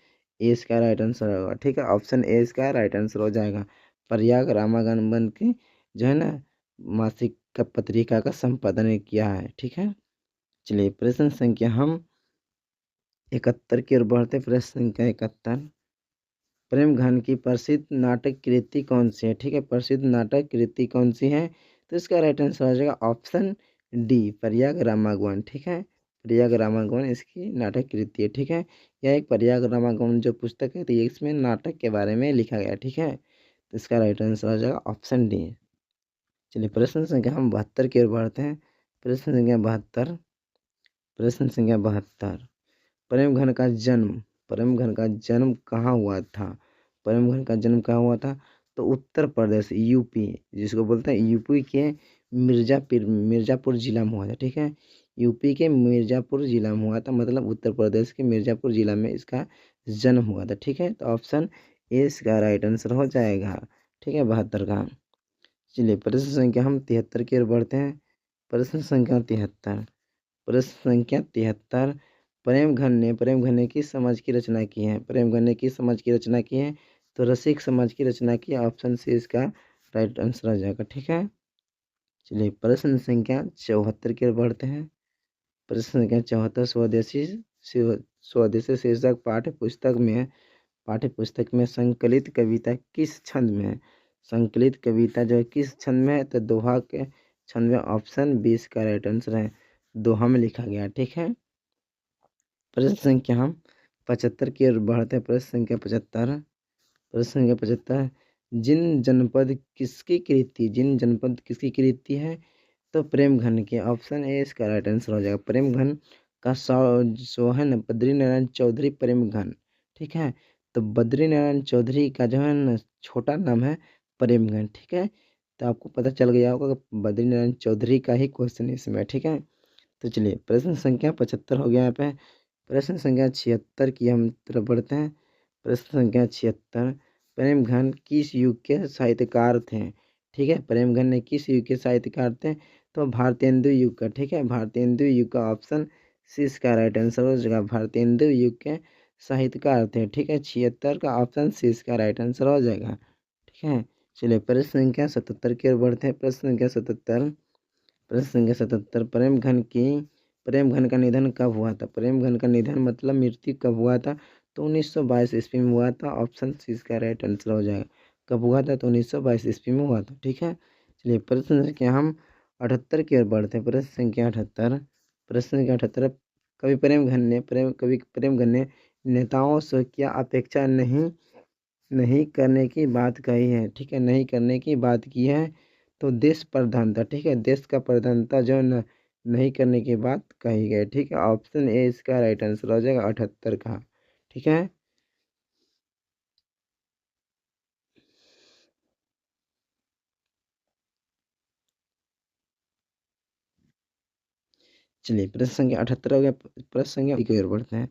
ए इसका राइट आंसर होगा। ठीक है, ऑप्शन ए इसका राइट आंसर हो जाएगा। प्रयाग रामागमन की जो है ना मासिक का पत्रिका का संपादन किया है। ठीक है, चलिए प्रश्न संख्या हम 71 की ओर बढ़ते। प्रश्न संख्या 71, प्रेमघन की प्रसिद्ध नाटक कृति कौन सी है? ठीक है, प्रसिद्ध नाटक कृति कौन सी है? तो इसका राइट आंसर हो जाएगा ऑप्शन डी, प्रयाग रामागमन। ठीक है, प्रयाग रामागमन इसकी नाटक कृति है। ठीक है, यह एक प्रयाग रामागमन जो पुस्तक है, तो ये इसमें नाटक के बारे में लिखा गया है। ठीक है, तो इसका राइट आंसर हो जाएगा ऑप्शन डी। चलिए प्रश्न संख्या हम 72 की ओर बढ़ते हैं। प्रश्न संख्या 72, प्रश्न संख्या 72, प्रेमघन का जन्म प्रेमघन का जन्म कहाँ हुआ था? प्रेमघन का जन्म कहाँ हुआ था? तो उत्तर प्रदेश, यूपी, जिसको बोलते हैं यूपी के मिर्जापुर जिला में हुआ था। ठीक है, यूपी के मिर्जापुर जिला में हुआ था, मतलब उत्तर प्रदेश के मिर्जापुर जिला में इसका जन्म हुआ था। ठीक है, तो ऑप्शन ए इसका राइट आंसर हो जाएगा। ठीक है, 72 का। चलिए प्रश्न संख्या हम 73 की ओर बढ़ते हैं। प्रश्न संख्या 73, प्रश्न संख्या 73, प्रेमघन ने किस समाज की रचना की है? प्रेमघन ने किस समाज की रचना की है? तो रसिक समाज की रचना की। ऑप्शन सी इसका राइट आंसर आ जाएगा। ठीक है, चलिए प्रश्न संख्या 74 की ओर बढ़ते हैं। प्रश्न संख्या 74, स्वदेशी शीर्षक पाठ्य पुस्तक में संकलित कविता किस छंद में है? संकलित कविता जो है किस छंद में है? तो दोहा के छंद में। ऑप्शन 20 का राइट आंसर है, दोहा में लिखा गया। ठीक है, प्रश्न संख्या हम 75 की ओर बढ़ते हैं। प्रश्न संख्या 75, प्रश्न संख्या 75, जिन जनपद किसकी कृति है? तो प्रेमघन की। ऑप्शन ए इसका राइट आंसर हो जाएगा। प्रेमघन का सोहन बद्रीनारायण चौधरी प्रेमघन। ठीक है, तो बद्रीनारायण चौधरी का जो है ना छोटा नाम है प्रेमघन। ठीक है, तो आपको पता चल गया होगा कि बद्रीनारायण चौधरी का ही क्वेश्चन इसमें। ठीक है, तो चलिए प्रश्न संख्या 75 हो गया यहाँ पे। प्रश्न संख्या 76 की हम तरफ बढ़ते हैं। प्रश्न संख्या 76, प्रेमघन किस युग के साहित्यकार थे? ठीक है, प्रेमघन ने किस युग के साहित्यकार थे? तो भारतेंदु युग का। ठीक है, भारतेंदु युग का ऑप्शन सी इसका राइट आंसर हो जाएगा। भारतेंदु युग के साहित्यकार थे। ठीक है, 76 का ऑप्शन सी इसका राइट आंसर हो जाएगा। ठीक है, चलिए प्रश्न संख्या 77 की ओर बढ़ते हैं। प्रश्न संख्या 77, प्रश्न संख्या 77, प्रेमघन का निधन कब हुआ था? प्रेमघन का निधन मतलब मृत्यु कब हुआ था? तो 1922 ईस्वी में हुआ था। ऑप्शन सी इसका राइट आंसर हो जाएगा। कब हुआ था? तो 1922 ईस्वी में हुआ था। ठीक है, चलिए प्रश्न संख्या हम 78 की ओर बढ़ते हैं। प्रश्न संख्या 78, प्रश्न संख्या 78, कवि प्रेमघन ने नेताओं से क्या अपेक्षा नहीं नहीं करने की बात कही है? ठीक है, नहीं करने की बात की है। तो देश प्रधानता। ठीक है, देश का प्रधानता जो नहीं करने की बात कही गई। ठीक है, ऑप्शन ए इसका राइट आंसर हो जाएगा 78 का। ठीक है, चलिए प्रश्न संख्या 78 हो गया। प्रश्न संख्या की ओर बढ़ते हैं।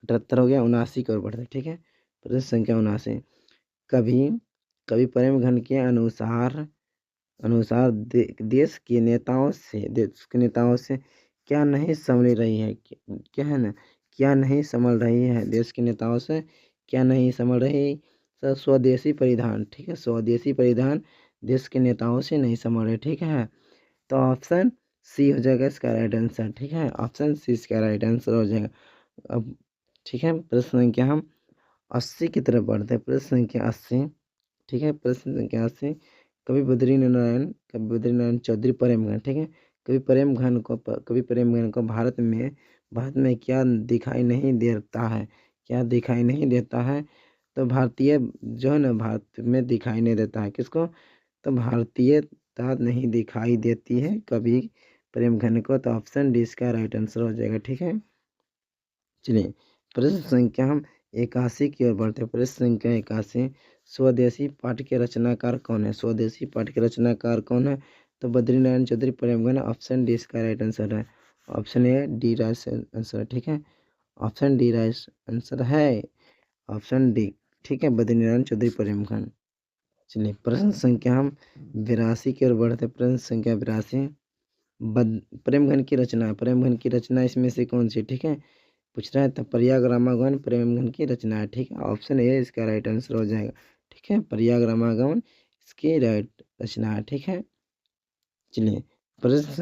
78 हो गया, 79 की ओर बढ़ते हैं, ठीक है। प्रश्न संख्या 79, कभी कभी प्रेम घन के अनुसार अनुसार देश के नेताओं से क्या नहीं संभल रही है, क्या है ना, क्या नहीं संभल रही है, देश के नेताओं से क्या नहीं संभल रही। सर स्वदेशी परिधान, ठीक है, स्वदेशी परिधान देश के नेताओं से नहीं संभल रहे, ठीक है। तो ऑप्शन सी हो जाएगा इसका राइट आंसर, ठीक है, ऑप्शन सी इसका राइट आंसर हो जाएगा। अब ठीक है, प्रश्न संख्या हम 80 की तरफ बढ़ते हैं। प्रश्न संख्या 80, ठीक है, प्रश्न संख्या 80, कवि बद्रीनारायण चौधरी प्रेम घन, ठीक है, कवि प्रेम घन को भारत में क्या दिखाई नहीं देता है, क्या दिखाई नहीं देता है। तो भारतीय जो है ना, भारत में दिखाई नहीं देता है किसको, तो भारतीयता नहीं दिखाई देती है कवि प्रेम घन को। तो ऑप्शन डी इसका राइट आंसर हो जाएगा, ठीक है। चलिए प्रश्न संख्या हम 81 की ओर बढ़ते हैं। प्रश्न संख्या 81, स्वदेशी पाठ के रचनाकार कौन है, स्वदेशी पाठ के रचनाकार कौन है। तो बद्रीनारायण चौधरी प्रेमगन, ऑप्शन डी इसका राइट आंसर है, option A D right answer, ठीक है, ऑप्शन डी राइट आंसर है, ऑप्शन डी, ठीक है, बद्रीनारायण चौधरी प्रेमगन। चलिए प्रश्न संख्या हम 82 की ओर बढ़ते हैं। प्रश्न संख्या 82, प्रेमगन की रचना, प्रेमगन की रचना इसमें से कौन सी, ठीक है, पूछ रहा है। तो पर्याग रामागमन प्रेमगन की रचना है, ठीक है, ऑप्शन ए इसका राइट आंसर हो जाएगा, ठीक है, पर्याग रामागमन इसकी राइट रचना है, ठीक है। चलिए प्रश्न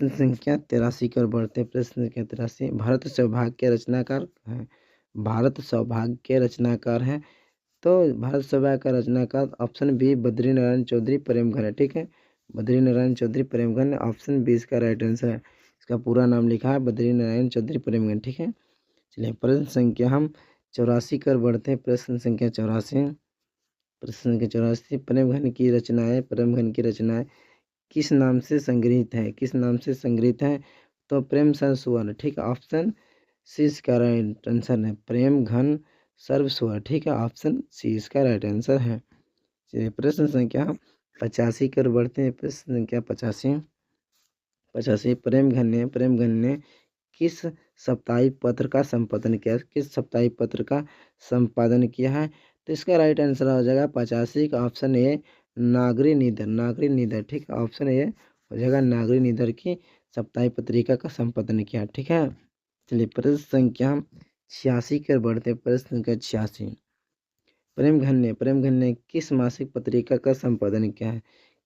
संख्या 83 की ओर बढ़ते हैं। प्रश्न संख्या 83, भारत सौभाग्य के रचनाकार है, भारत सौभाग्य के रचनाकार है। तो भारत सौभाग्य का रचनाकार ऑप्शन बी बद्रीनारायण चौधरी प्रेमघन है, ठीक है, बद्रीनारायण चौधरी प्रेमघन, ऑप्शन बी इसका राइट आंसर है। इसका पूरा नाम लिखा है बद्रीनारायण चौधरी प्रेमघन, ठीक है। चलिए प्रश्न संख्या हम 84 कर बढ़ते हैं। प्रश्न संख्या 84, प्रश्न संख्या 84, प्रेमघन की रचनाएं, प्रेमघन की रचनाएं किस नाम से संग्रहित है, किस नाम से संग्रहित है। तो प्रेम सर सुवर, ठीक है, ऑप्शन सी इसका राइट आंसर है, प्रेम घन सर्व स्वर, ठीक है, ऑप्शन सी इसका राइट आंसर है। चलिए प्रश्न संख्या 85 की ओर बढ़ते हैं। प्रश्न संख्या 85, प्रेमघन ने किस साप्ताहिक पत्र का संपादन किया, किस साप्ताहिक पत्र का संपादन किया है। तो इसका राइट आंसर हो जाएगा 85 का option A Nagari neither, Nagari neither, ठीक है, ऑप्शन ए हो जाएगा नागरी निधर की साप्ताहिक पत्रिका का संपादन किया, ठीक है। चलिए प्रश्न संख्या 86 की ओर बढ़ते हैं। प्रश्न संख्या 86, प्रेमघन ने किस मासिक पत्रिका का संपादन किया है,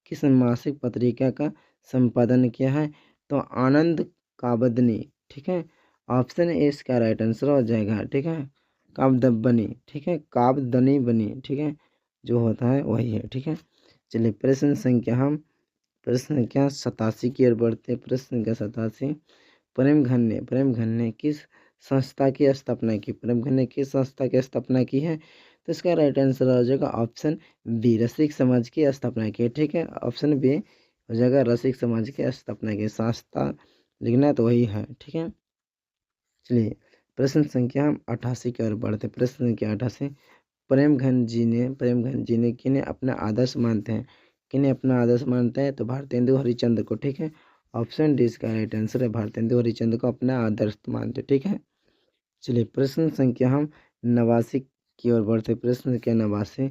किस मासिक पत्रिका का संपादन किया है। तो आनंद काबदनी, ठीक है, ऑप्शन ए इसका राइट आंसर हो जाएगा, ठीक है, काबदबनी, ठीक है, काबदनी बनी, ठीक है, जो होता है वही है, ठीक है। चलिए प्रश्न संख्या 87 की ओर बढ़ते हैं। प्रश्न संख्या 87, प्रेमघन ने किस संस्था की स्थापना की, प्रेमघन ने किस संस्था की स्थापना की है। तो इसका राइट आंसर हो जाएगा ऑप्शन बी रसिक समाज की स्थापना की, ठीक है, ऑप्शन बी हो जाएगा रसिक समाज की स्थापना की, संस्था लिखना तो वही है, ठीक है। चलिए प्रश्न संख्या 88 की ओर बढ़ते। प्रश्न संख्या 88, प्रेमघन जी ने किन्हें अपना आदर्श मानते हैं, किन्हें अपना आदर्श मानते हैं। तो भारतेंदु हरिचंद्र को, ठीक है, ऑप्शन डी इसका राइट आंसर है, भारतेंदु हरिचंद्र को अपना आदर्श मानते, ठीक है। चलिए प्रश्न संख्या हम 89 की ओर बढ़ते। प्रश्न संख्या 89,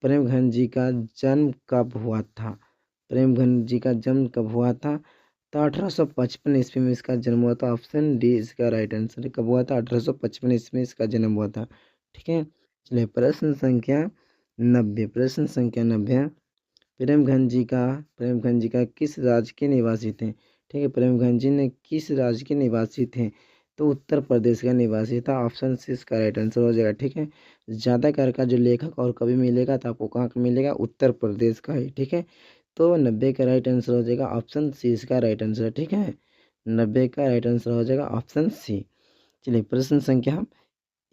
प्रेमघन जी का जन्म कब हुआ था, प्रेमघन जी का जन्म कब हुआ था। तो 1855 ईस्वी में इसका जन्म हुआ था, ऑप्शन डी इसका राइट आंसर है, कब हुआ था, 1855 ईस्वी में इसका जन्म हुआ था, ठीक है। चलिए प्रश्न संख्या 90, प्रश्न संख्या 90, प्रेमघन जी का किस राज्य के निवासी थे, ठीक है, प्रेमघन जी ने किस राज्य के निवासी थे। तो उत्तर प्रदेश का निवासी था, ऑप्शन सी इसका राइट आंसर हो जाएगा, ठीक है। ज़्यादातर का जो लेखक और कवि मिलेगा तो आपको कहाँ का मिलेगा, उत्तर प्रदेश का ही, ठीक है। तो 90 का राइट आंसर हो जाएगा ऑप्शन सी इसका राइट आंसर, ठीक है, 90 का राइट आंसर हो जाएगा ऑप्शन सी। चलिए प्रश्न संख्या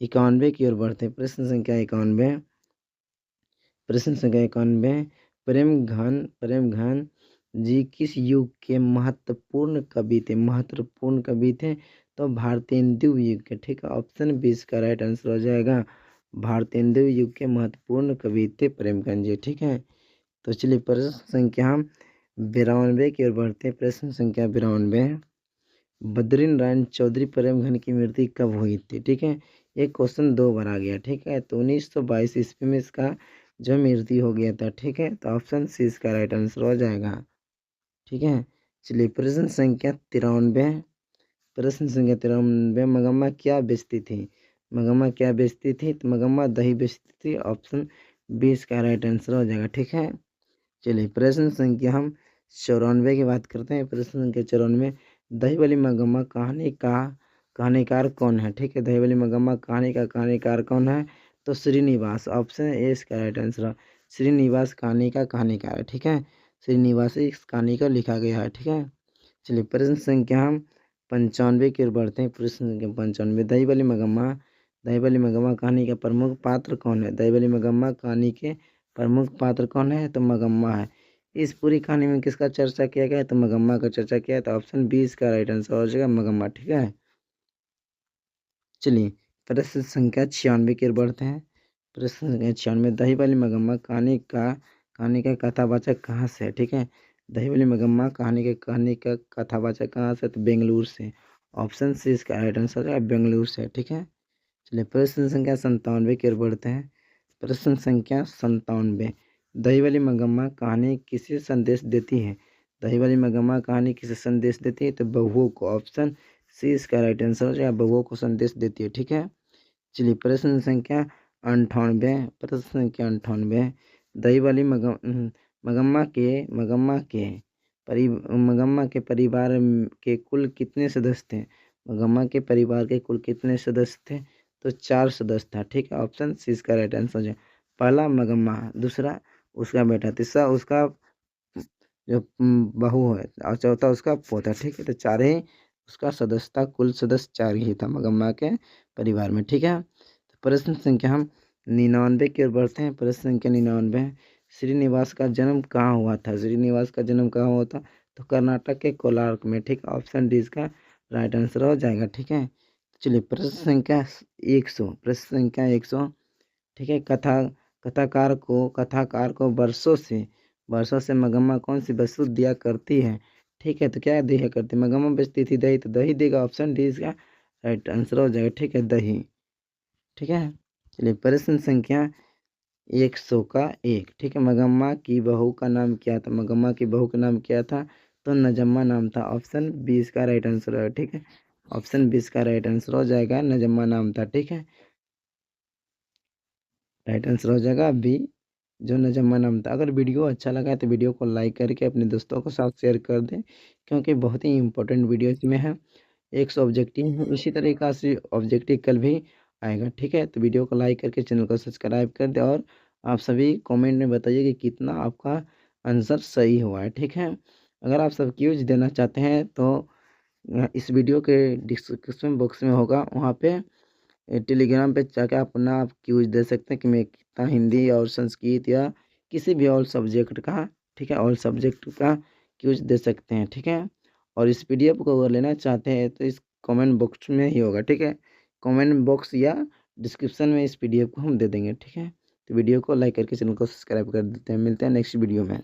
91 की ओर बढ़ते हैं। प्रश्न संख्या 91, प्रश्न संख्या 91, प्रेमघन जी किस युग के महत्वपूर्ण कवि थे, महत्वपूर्ण कवि थे। तो भारतेंदु युग के, ठीक है, ऑप्शन बी इसका राइट आंसर हो जाएगा, भारतेंदु युग के महत्वपूर्ण कवि थे प्रेमघन जी, ठीक है। तो चलिए प्रश्न संख्या 92 की ओर बढ़ते हैं। प्रश्न संख्या 92, बद्रीनारायण चौधरी प्रेमघन की मृत्यु कब हुई थी? ठीक है, ये क्वेश्चन 2 बार आ गया। ठीक है, तो 1922 ईस्वी में इसका जो मृत्यु हो गया था। ठीक है, तो ऑप्शन सी इसका राइट आंसर हो जाएगा। ठीक है, चलिए प्रश्न संख्या 93। प्रश्न संख्या 93, मगम्मा क्या बेचती थी? मगम्मा क्या बेचती थी? तो मगम्मा दही बेचती थी। ऑप्शन बी इसका राइट आंसर हो जाएगा। ठीक है, चलिए प्रश्न संख्या हम 94 की बात करते हैं। प्रश्न संख्या 94, दही वाली मगम्मा कहानी का कहानीकार कौन है? ठीक है, दही वाली मगम्मा कहानी का कहानीकार कौन है? तो श्रीनिवास। ऑप्शन ए इसका राइट आंसर है। श्रीनिवास कहानी का कहानीकार है। ठीक है, श्रीनिवास से इस कहानी को लिखा गया है। ठीक है, चलिए प्रश्न संख्या हम 95 की ओर बढ़ते हैं। प्रश्न संख्या 95, दही वाली मगम्मा कहानी का प्रमुख पात्र कौन है? दही वाली मगम्मा कहानी के प्रमुख पात्र कौन है? तो मगम्मा है। इस पूरी कहानी में किसका चर्चा किया गया है? तो मगम्मा का चर्चा किया है। तो ऑप्शन बी इसका राइट आंसर हो जाएगा, मगम्मा। ठीक है, चलिए प्रश्न संख्या 96 की ओर बढ़ते हैं। प्रश्न संख्या 96, दही वाली मगम्मा कहानी का कथावाचक कहाँ से है? ठीक है, दही वाली मगम्मा कहानी का कथावाचक कहाँ से? तो बेंगलुरु से। ऑप्शन सी इसका राइट आंसर हो जाएगा, बेंगलुरु से। ठीक है, चलिए प्रश्न संख्या 97 की ओर बढ़ते हैं। प्रश्न संख्या 97, दही वाली मगम्मा कहानी किसे संदेश देती है? दही वाली मगम्मा कहानी किसे संदेश देती है? तो बहुओं को। ऑप्शन सी इसका राइट आंसर हो जाएगा, बहुओं को संदेश देती है। ठीक है, चलिए प्रश्न संख्या 98। प्रश्न संख्या 98, दही वाली मगम्मा के परिवार के कुल कितने सदस्य थे? मगम्मा के परिवार के कुल कितने सदस्य थे? तो 4 सदस्य था। ठीक है, ऑप्शन सी इसका राइट आंसर हो जाएगा। पहला मगम्मा, दूसरा उसका बेटा, तीसरा उसका जो बहू है, और चौथा उसका पोता। ठीक है, तो 4 ही उसका सदस्य था। कुल सदस्य 4 ही था मगम्मा के परिवार में। ठीक है, तो प्रश्न संख्या हम 99 की ओर बढ़ते हैं। प्रश्न संख्या 99, श्रीनिवास का जन्म कहाँ हुआ था? श्रीनिवास का जन्म कहाँ हुआ था? तो कर्नाटक के कोलार में। ठीक है, ऑप्शन डी इसका राइट आंसर हो जाएगा। ठीक है, चलिए प्रश्न संख्या 100। प्रश्न संख्या 100, ठीक है, कथाकार को वर्षों से मगम्मा कौन सी वस्तु दिया करती है? ठीक है, तो क्या दिया करती है? मगम्मा बेचती थी दही, तो दही देगा। ऑप्शन डी इसका राइट आंसर हो जाएगा। ठीक है, दही। ठीक है, चलिए प्रश्न संख्या 101, ठीक है, मगम्मा की बहू का नाम क्या था? मगम्मा की बहू का नाम क्या था? तो नजम्मा नाम था। ऑप्शन बी इसका राइट आंसर है। ठीक है, ऑप्शन बी इसका राइट आंसर हो जाएगा, नजम्मा नाम था। ठीक है, राइट आंसर हो जाएगा बी, जो नजम्मा नाम था। अगर वीडियो अच्छा लगा है तो वीडियो को लाइक करके अपने दोस्तों के साथ शेयर कर दें, क्योंकि बहुत ही इंपॉर्टेंट वीडियो इसमें है। 100 ऑब्जेक्टिव है, इसी तरीका से ऑब्जेक्टिव कल भी आएगा। ठीक है, तो वीडियो को लाइक करके चैनल को सब्सक्राइब कर दें, और आप सभी कमेंट में बताइए कि कितना आपका आंसर सही हुआ है। ठीक है, अगर आप सब क्यूज देना चाहते हैं तो इस वीडियो के डिस्क्रिप्शन बॉक्स में होगा, वहाँ पे टेलीग्राम पे जाके अपना आप क्यूज दे सकते हैं कि मैं कितना हिंदी और संस्कृत या किसी भी और सब्जेक्ट का, ठीक है, और सब्जेक्ट का क्यूज दे सकते हैं। ठीक है, और इस पीडीएफ को अगर लेना चाहते हैं तो इस कमेंट बॉक्स में ही होगा। ठीक है, कमेंट बॉक्स या डिस्क्रिप्शन में इस पीडीएफ को हम दे देंगे। ठीक है, तो वीडियो को लाइक करके चैनल को सब्सक्राइब कर देते हैं। मिलते हैं नेक्स्ट वीडियो में।